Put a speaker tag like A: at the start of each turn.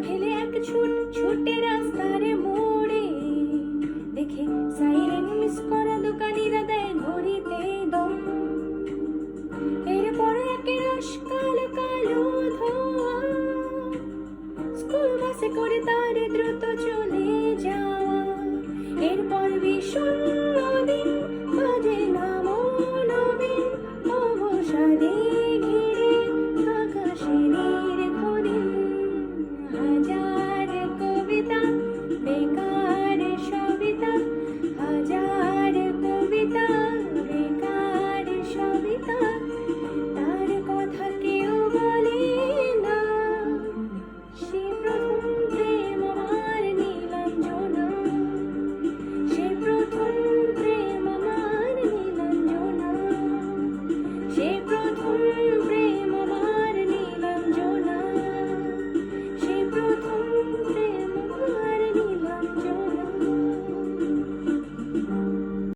A: ফেলে এক ছুটে রাস্তার মোড়ে, দেখে সাইরেন মিস করা দোকানিরা দেয় ঘড়িতে দম। এরপর একে রস কালো কালো ধোঁয়া, স্কুল বাসে করে তার দ্রুত চলে যাওয়া। এরপর বিষণ্ণ দিন